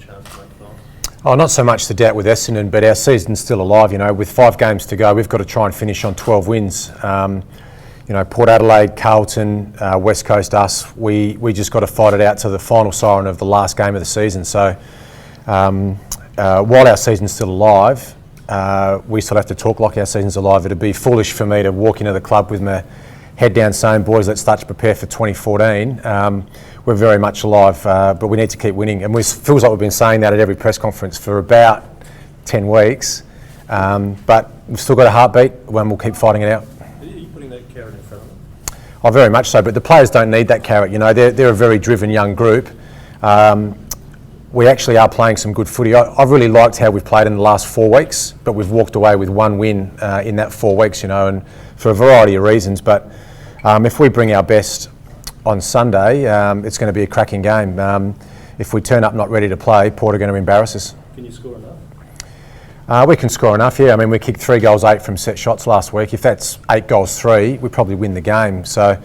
chance to make the final? Oh, not so much the doubt with Essendon, but our season's still alive. You know, with 5 games to go, we've got to try and finish on 12 wins. You know, Port Adelaide, Carlton, West Coast, us, we just got to fight it out to the final siren of the last game of the season. So while our season's still alive, we still have to talk like our season's alive. It'd be foolish for me to walk into the club with my head down saying, boys, let's start to prepare for 2014. We're very much alive, but we need to keep winning. And it feels like we've been saying that at every press conference for about 10 weeks. But we've still got a heartbeat when we'll keep fighting it out. Are you putting that carrot in front of them? Oh, very much so, but the players don't need that carrot. You know, they're a very driven young group. We actually are playing some good footy. I've really liked how we've played in the last 4 weeks, but we've walked away with 1 win in that 4 weeks, you know, and for a variety of reasons. But if we bring our best on Sunday, it's going to be a cracking game. If we turn up not ready to play, Port are going to embarrass us. Can you score enough? We can score enough, yeah. I mean, we kicked 3 goals 8 from set shots last week. If that's 8 goals 3, we probably win the game. So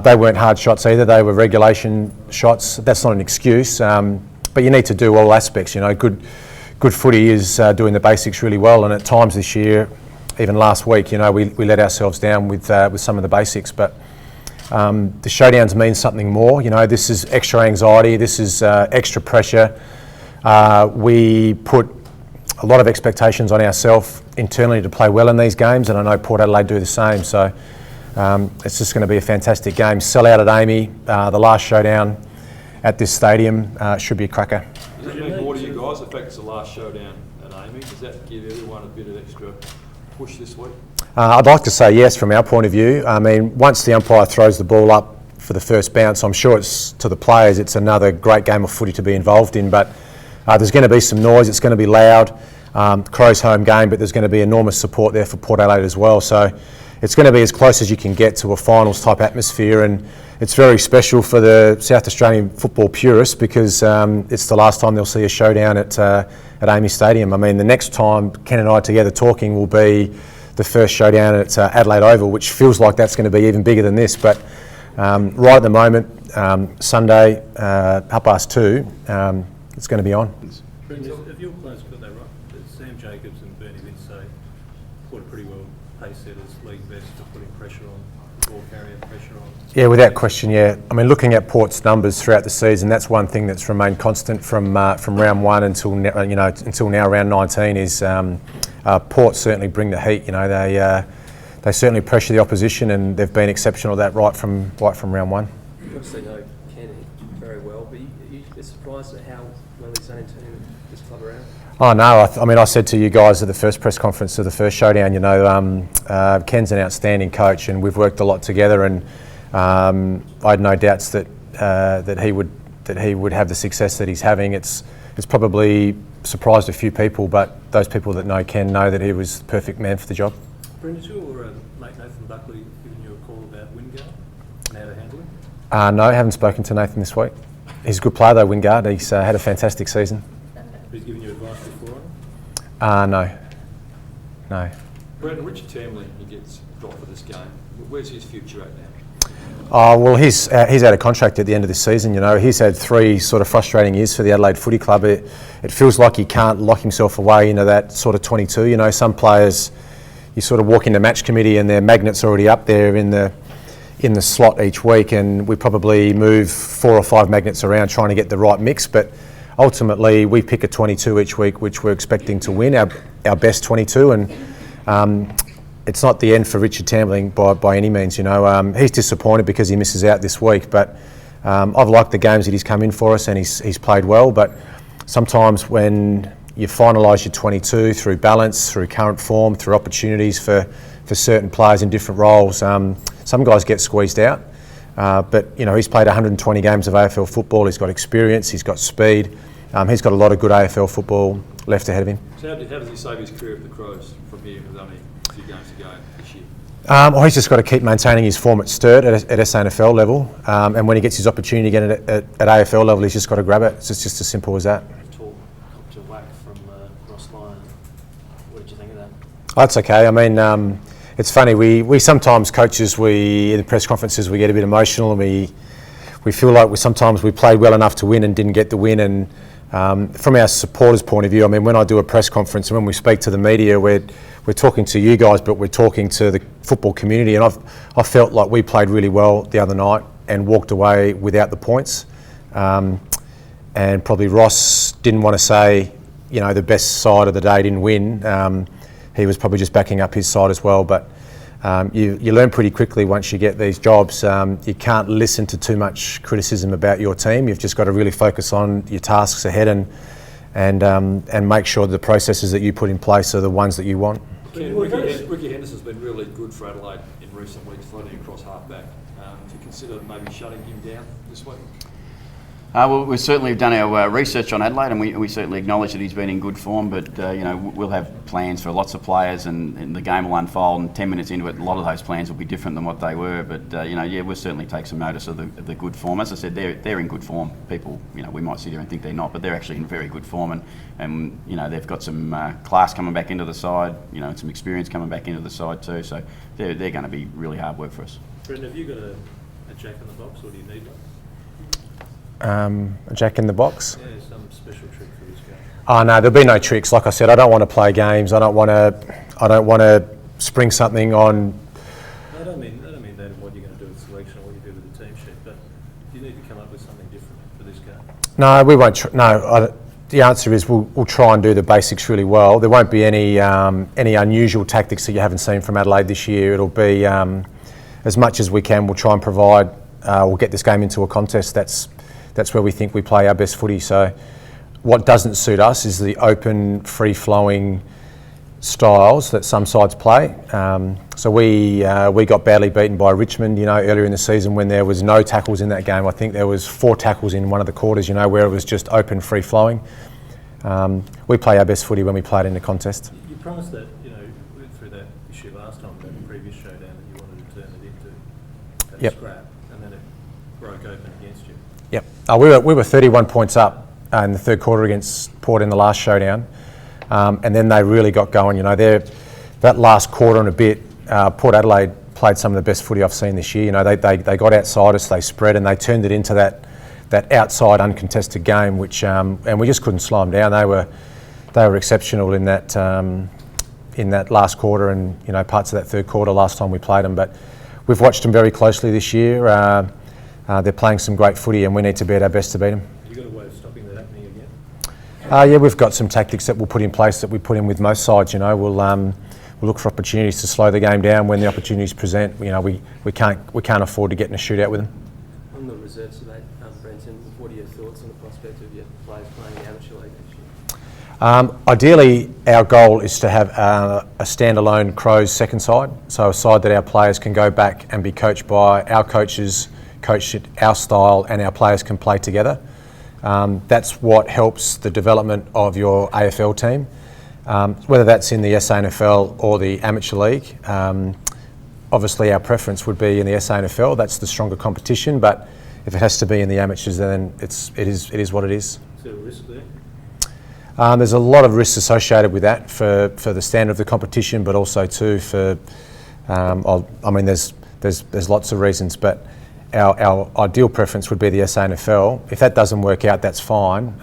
they weren't hard shots either. They were regulation shots. That's not an excuse. But you need to do all aspects, you know. Good footy is doing the basics really well, and at times this year, even last week, you know, we let ourselves down with some of the basics. But the showdowns mean something more. You know, this is extra anxiety. This is extra pressure. We put a lot of expectations on ourselves internally to play well in these games, and I know Port Adelaide do the same. So it's just going to be a fantastic game. Sell out at Amy, the last showdown at this stadium, should be a cracker. Does it mean more to you guys, the fact it's the last showdown at Amy? Does that give everyone a bit of extra push this week? I'd like to say yes from our point of view. I mean, once the umpire throws the ball up for the first bounce, I'm sure it's to the players, it's another great game of footy to be involved in. But there's going to be some noise, it's going to be loud. Crows home game, but there's going to be enormous support there for Port Adelaide as well. So it's going to be as close as you can get to a finals type atmosphere, and it's very special for the South Australian football purists because it's the last time they'll see a showdown at Amy Stadium. I mean, the next time Ken and I are together talking will be the first showdown at Adelaide Oval, which feels like that's going to be even bigger than this. But right at the moment, Sunday, 2:30, it's going to be on. If your players got that right, Sam Jacobs and Bernie Vince say Port are pretty well pace setters, league best for putting pressure on, ball carrier pressure on. Yeah, without question, yeah. I mean, looking at Port's numbers throughout the season, that's one thing that's remained constant from round 1 until now, round 19, is Port certainly bring the heat. You know, they certainly pressure the opposition, and they've been exceptional at that right from round 1. You obviously know Ken very well, but are you surprised at how well he's done in turning this club around? Oh no, I mean, I said to you guys at the first press conference of the first showdown, you know, Ken's an outstanding coach, and we've worked a lot together, and I had no doubts that he would have the success that he's having. It's probably surprised a few people, but those people that know Ken know that he was the perfect man for the job. Brendan, or mate Nathan Buckley giving you a call about Wingard and how to handle him? No, I haven't spoken to Nathan this week. He's a good player though, Wingard. He's had a fantastic season. He's given you advice before on him? No. Brendan, Richard Tamlin, he gets dropped for this game. Where's his future at now? Oh, well, he's out of contract at the end of this season. You know, he's had 3 sort of frustrating years for the Adelaide Footy Club. It feels like he can't lock himself away into that sort of 22. You know, some players, you sort of walk into match committee and their magnet's already up there in the slot each week, and we probably move 4 or 5 magnets around trying to get the right mix. But ultimately, we pick a 22 each week, which we're expecting to win, our best 22, and it's not the end for Richard Tambling by any means. You know, he's disappointed because he misses out this week, but I've liked the games that he's come in for us, and he's played well. But sometimes when you finalise your 22 through balance, through current form, through opportunities for certain players in different roles, some guys get squeezed out. But you know, he's played 120 games of AFL football. He's got experience. He's got speed. He's got a lot of good AFL football left ahead of him. So how does he save his career with the Crows from here with only a few games to go this year? Well, he's just got to keep maintaining his form at Sturt at SANFL level, and when he gets his opportunity again at AFL level, he's just got to grab it. It's just as simple as that. Talk to whack from Ross Lyon. What did you think of that? That's okay. I mean, it's funny. We sometimes coaches, in the press conferences, we get a bit emotional, and we feel like sometimes we played well enough to win and didn't get the win, and From our supporters' point of view, I mean, when I do a press conference and when we speak to the media, we're talking to you guys, but we're talking to the football community, and I felt like we played really well the other night and walked away without the points. And probably Ross didn't want to say, you know, the best side of the day didn't win. He was probably just backing up his side as well, but you learn pretty quickly once you get these jobs. You can't listen to too much criticism about your team. You've just got to really focus on your tasks ahead and make sure the processes that you put in place are the ones that you want. Ken, Ricky Henderson's been really good for Adelaide in recent weeks, floating across half-back. Do you consider maybe shutting him down this week? Well, we've certainly done our research on Adelaide, and we certainly acknowledge that he's been in good form. But we'll have plans for lots of players, and the game will unfold. And 10 minutes into it, a lot of those plans will be different than what they were. But we'll certainly take some notice of the good form. As I said, they're in good form. People, we might sit here and think they're not, but they're actually in very good form. And they've got some class coming back into the side. And some experience coming back into the side too. So they're going to be really hard work for us. Brenton, have you got a jack in the box, or do you need one? A jack in the box? Yeah, some special trick for this game. Oh no, there'll be no tricks. Like I said, I don't want to play games. I don't want to spring something on. I don't mean that in what you're going to do with selection or what you do with the team sheet, but you need to come up with something different for this game. No, we won't. The answer is we'll try and do the basics really well. There won't be any unusual tactics that you haven't seen from Adelaide this year. It'll be as much as we can. We'll try and provide. We'll get this game into a contest. That's where we think we play our best footy. So what doesn't suit us is the open, free-flowing styles that some sides play. So we got badly beaten by Richmond, earlier in the season when there was no tackles in that game. I think there was 4 tackles in one of the quarters, where it was just open, free-flowing. We play our best footy when we play it in the contest. You promised that, through that issue last time, that the previous showdown, that you wanted to turn it into a scrap, and then it broke open against you. Yep. We were 31 points up in the third quarter against Port in the last showdown, and then they really got going. That last quarter and a bit, Port Adelaide played some of the best footy I've seen this year. They got outside us, they spread, and they turned it into that outside uncontested game, which and we just couldn't slow them down. They were exceptional in that last quarter and parts of that third quarter last time we played them. But we've watched them very closely this year. They're playing some great footy, and we need to be at our best to beat them. Have you got a way of stopping that happening again? Yeah, we've got some tactics that we'll put in place that we put in with most sides. We'll look for opportunities to slow the game down when the opportunities present. We can't afford to get in a shootout with them. On the reserves today, Brenton, what are your thoughts on the prospect of your players playing the amateur league this year? Ideally, our goal is to have a standalone Crows second side, so a side that our players can go back and be coached by our coaches, coach it our style, and our players can play together. That's what helps the development of your AFL team, whether that's in the SANFL or the Amateur League. Obviously, our preference would be in the SANFL. That's the stronger competition, but if it has to be in the amateurs, then it is what it is. Is there a risk there? There's a lot of risks associated with that for the standard of the competition, but also too for. There's lots of reasons, but. Our ideal preference would be the SANFL. If that doesn't work out, that's fine.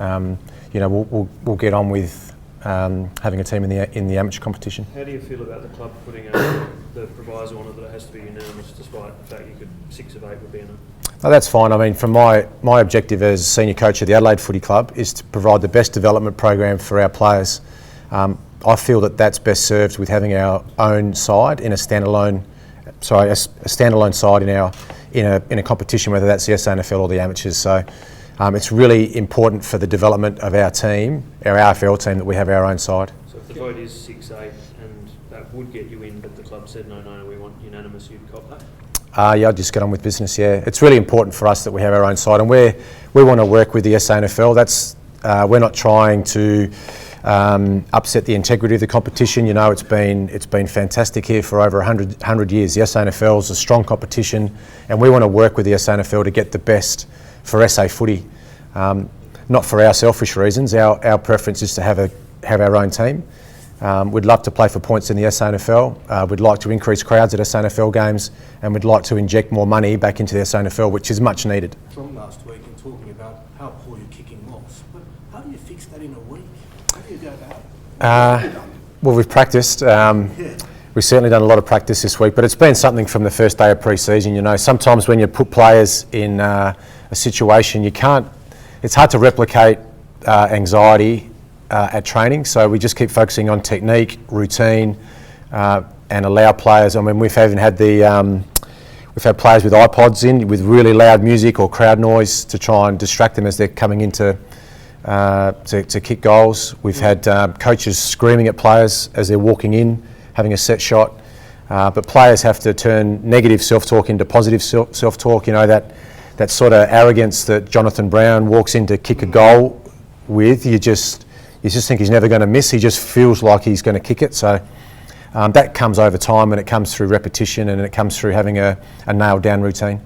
We'll get on with having a team in the amateur competition. How do you feel about the club putting the proviso on it that it has to be unanimous, despite the fact 6 of 8 would be enough? No, that's fine. I mean, from my objective as senior coach of the Adelaide Footy Club is to provide the best development program for our players. I feel that that's best served with having our own side in a standalone side in a competition, whether that's the SANFL or the amateurs. So it's really important for the development of our team, our AFL team, that we have our own side. So if the vote is 6-8 and that would get you in, but the club said no, we want unanimous, you'd cop that? Yeah, I'd just get on with business, yeah. It's really important for us that we have our own side, and we want to work with the SANFL. We're not trying to upset the integrity of the competition. It's been fantastic here for over 100 years. The SANFL is a strong competition, and we want to work with the SANFL to get the best for SA footy. Not for our selfish reasons. Our preference is to have our own team. We'd love to play for points in the SANFL. We'd like to increase crowds at SANFL games, and we'd like to inject more money back into the SANFL, which is much needed. From last week and talking about how poor your kicking was, but how do you Well, we've practiced. We've certainly done a lot of practice this week, but it's been something from the first day of pre-season. You know, sometimes when you put players in a situation, it's hard to replicate anxiety at training. So we just keep focusing on technique, routine, and allow players. I mean, we've even had we've had players with iPods in with really loud music or crowd noise to try and distract them as they're coming into to kick goals. We've had coaches screaming at players as they're walking in, having a set shot. But players have to turn negative self-talk into positive self-talk. You know, that sort of arrogance that Jonathan Brown walks in to kick a goal with, you just think he's never going to miss. He just feels like he's going to kick it. So that comes over time, and it comes through repetition, and it comes through having a nailed down routine.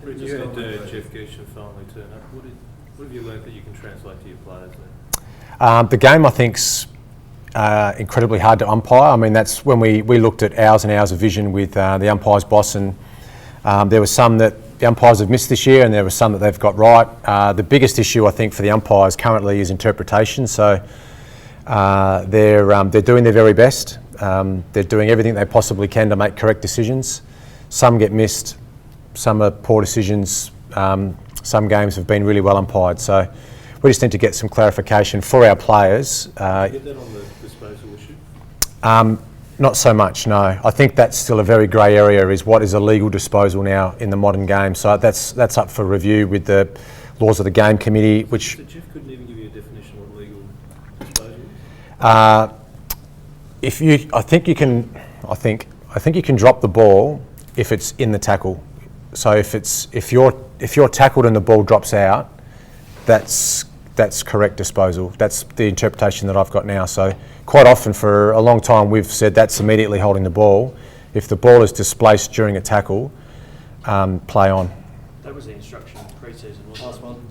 You had Jeff Geisha finally turn up. What have you learned that you can translate to your players there? The game, I think's incredibly hard to umpire. I mean, that's when we looked at hours and hours of vision with the umpire's boss, and there were some that the umpires have missed this year, and there were some that they've got right. The biggest issue, I think, for the umpires currently is interpretation. So they're doing their very best. They're doing everything they possibly can to make correct decisions. Some get missed, some are poor decisions. Some games have been really well umpired. So we just need to get some clarification for our players. Get that on the disposal issue? Not so much, no. I think that's still a very grey area, is what is a legal disposal now in the modern game. So that's up for review with the laws of the game committee, which... So Jeff couldn't even give you a definition of what legal disposal is? I think you can drop the ball if it's in the tackle. So if you're tackled and the ball drops out, that's correct disposal. That's the interpretation that I've got now. So quite often for a long time we've said that's immediately holding the ball. If the ball is displaced during a tackle, play on. That was the instruction pre-season, wasn't it? Last one.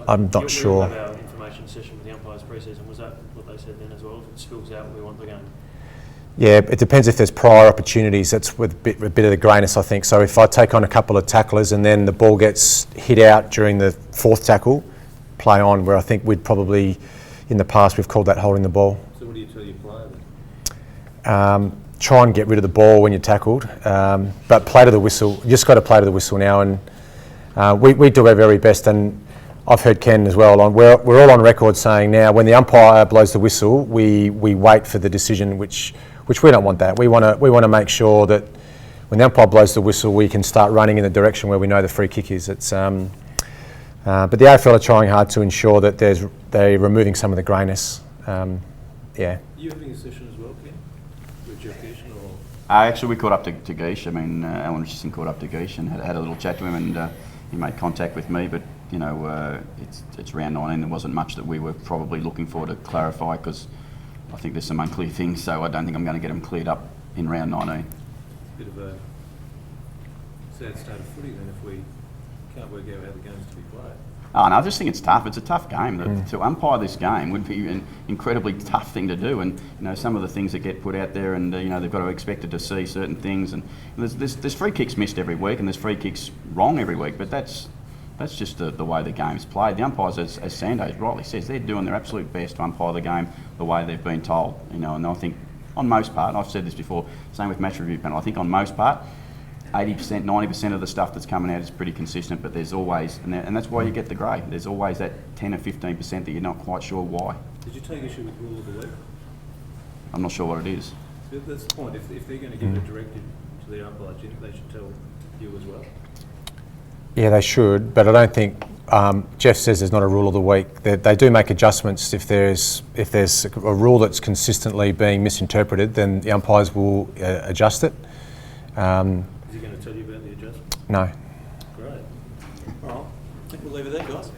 I'm not sure. We had our information session with the umpires pre-season. Was that what they said then as well? If it spills out, we want the game. Yeah, it depends if there's prior opportunities. That's with a bit of the greyness, I think. So if I take on a couple of tacklers and then the ball gets hit out during the fourth tackle, play on, where I think we'd probably, in the past, we've called that holding the ball. So what do you tell your player then? Try and get rid of the ball when you're tackled, but play to the whistle. You just got to play to the whistle now, and we do our very best. And I've heard Ken as well. We're all on record saying now, when the umpire blows the whistle, we wait for the decision, which we don't want that. We want to make sure that when the umpire blows the whistle, we can start running in the direction where we know the free kick is. But the AFL are trying hard to ensure that they're removing some of the greyness. Yeah. You having a session as well, Ken, with Jeff Geisha, or? Actually, we caught up to Geish. I mean, Alan Richardson caught up to Geish and had a little chat to him, and he made contact with me. But you know, it's round 19. There wasn't much that we were probably looking for to clarify, because I think there's some unclear things, so I don't think I'm going to get them cleared up in round 19. Bit of a sad state of footy then if we can't work out how the game's to be played. Oh, no, I just think it's tough. It's a tough game. To umpire this game would be an incredibly tough thing to do. And you know, some of the things that get put out there, and you know, they've got to expect it to see certain things. And there's free kicks missed every week, and there's free kicks wrong every week. But that's just the way the game's played. The umpires, as Sando rightly says, they're doing their absolute best to umpire the game the way they've been told. You know, and I think on most part, and I've said this before, same with match review panel. I think on most part, 80%, 90% of the stuff that's coming out is pretty consistent, but there's always, and that's why you get the grey. There's always that 10 or 15% that you're not quite sure why. Did you take issue with rule of the week? I'm not sure what it is. So that's the point. If they're going to give a directive to the umpire, do you think they should tell you as well? Yeah, they should, but I don't think Jeff says there's not a rule of the week. They do make adjustments if there's a rule that's consistently being misinterpreted. Then the umpires will adjust it. Is he going to tell you about the adjustment? No. Great. All right. I think we'll leave it there, guys.